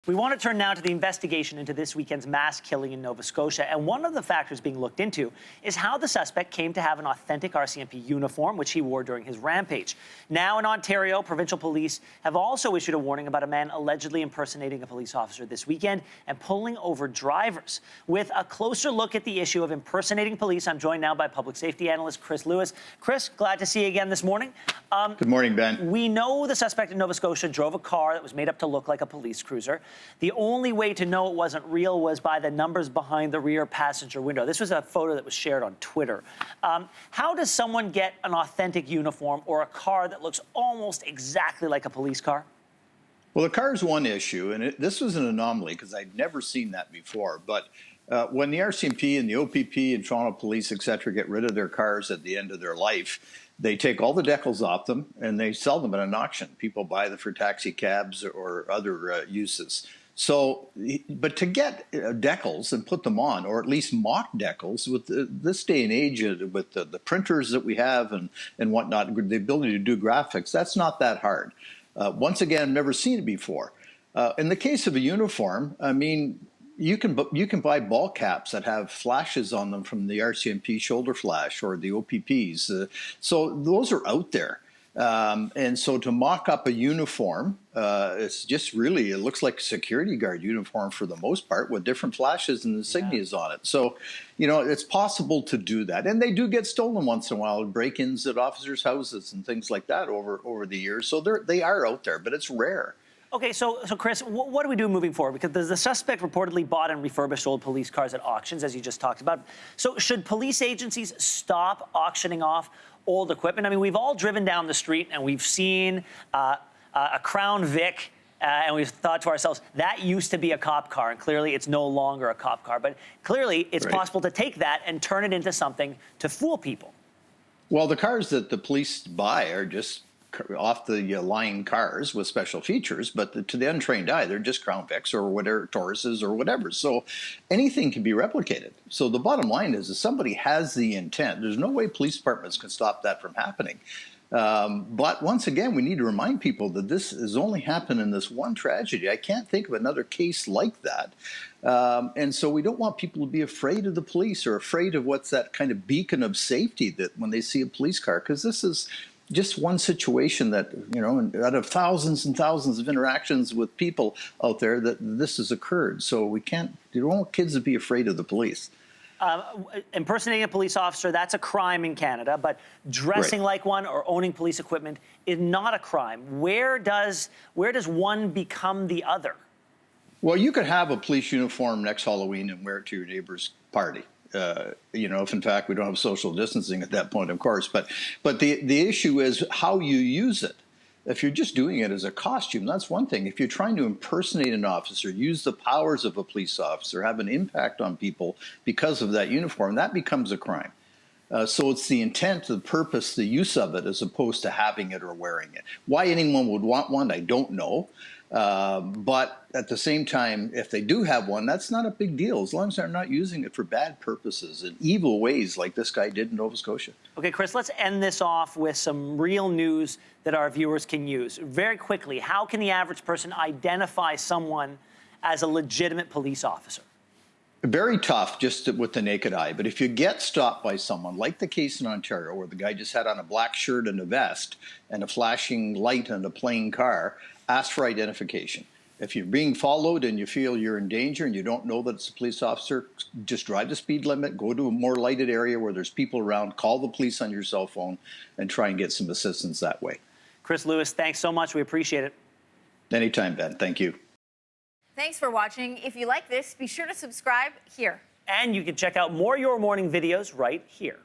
We want to turn now to the investigation into this weekend's mass killing in Nova Scotia. And one of the factors being looked into is how the suspect came to have an authentic RCMP uniform, which he wore during his rampage. Now in Ontario, provincial police have also issued a warning about a man allegedly impersonating a police officer this weekend and pulling over drivers. With a closer look at the issue of impersonating police, I'm joined now by public safety analyst Chris Lewis. Chris, glad to see you again this morning. Good morning, Ben. We know the suspect in Nova Scotia drove a car that was made up to look like a police cruiser. The only way to know it wasn't real was by the numbers behind the rear passenger window. This was a photo that was shared on Twitter. How does someone get an authentic uniform or a car that looks almost exactly like a police car? Well, the car is one issue, and this was an anomaly because I'd never seen that before. But when the RCMP and the OPP and Toronto Police, et cetera, get rid of their cars at the end of their life, they take all the decals off them and they sell them at an auction. People buy them for taxi cabs or other uses. So, but to get decals and put them on, or at least mock decals, with this day and age, with the printers that we have and whatnot, the ability to do graphics, that's not that hard. Once again, I've never seen it before. In the case of a uniform, I mean, you can buy ball caps that have flashes on them from the RCMP shoulder flash or the OPPs. So those are out there. And so to mock up a uniform, it's just really, it looks like a security guard uniform for the most part with different flashes and insignias on it. So, you know, it's possible to do that. And they do get stolen once in a while, break-ins at officers' houses and things like that over the years. So they are out there, but it's rare. Okay, so Chris, what do we do moving forward? Because the suspect reportedly bought and refurbished old police cars at auctions, as you just talked about. So should police agencies stop auctioning off old equipment? I mean, we've all driven down the street and we've seen a Crown Vic, and we've thought to ourselves, that used to be a cop car, and clearly it's no longer a cop car. But clearly it's possible to take that and turn it into something to fool people. Well, the cars that the police buy are just off the line cars with special features, but to the untrained eye, they're just Crown Vics or whatever, Tauruses or whatever. So anything can be replicated. So the bottom line is, if somebody has the intent, there's no way police departments can stop that from happening. But once again, we need to remind people that this has only happened in this one tragedy. I can't think of another case like that. And so we don't want people to be afraid of the police or afraid of what's that kind of beacon of safety that when they see a police car, because this is just one situation that, you know, out of thousands and thousands of interactions with people out there, that this has occurred. So we don't want kids to be afraid of the police. Impersonating a police officer, that's a crime in Canada, but dressing like one or owning police equipment is not a crime. Where does one become the other? Well, you could have a police uniform next Halloween and wear it to your neighbor's party. You know, if in fact we don't have social distancing at that point, of course. But the issue is how you use it. If you're just doing it as a costume, that's one thing. If you're trying to impersonate an officer, use the powers of a police officer, have an impact on people because of that uniform, that becomes a crime. So it's the intent, the purpose, the use of it, as opposed to having it or wearing it. Why anyone would want one, I don't know. But at the same time, if they do have one, that's not a big deal, as long as they're not using it for bad purposes and evil ways like this guy did in Nova Scotia. Okay, Chris, let's end this off with some real news that our viewers can use. Very quickly, how can the average person identify someone as a legitimate police officer? Very tough just with the naked eye. But if you get stopped by someone, like the case in Ontario, where the guy just had on a black shirt and a vest and a flashing light and a plain car, ask for identification. If you're being followed and you feel you're in danger and you don't know that it's a police officer, just drive the speed limit, go to a more lighted area where there's people around, call the police on your cell phone, and try and get some assistance that way. Chris Lewis, thanks so much. We appreciate it. Anytime, Ben. Thank you. Thanks for watching. If you like this, be sure to subscribe here. And you can check out more Your Morning videos right here.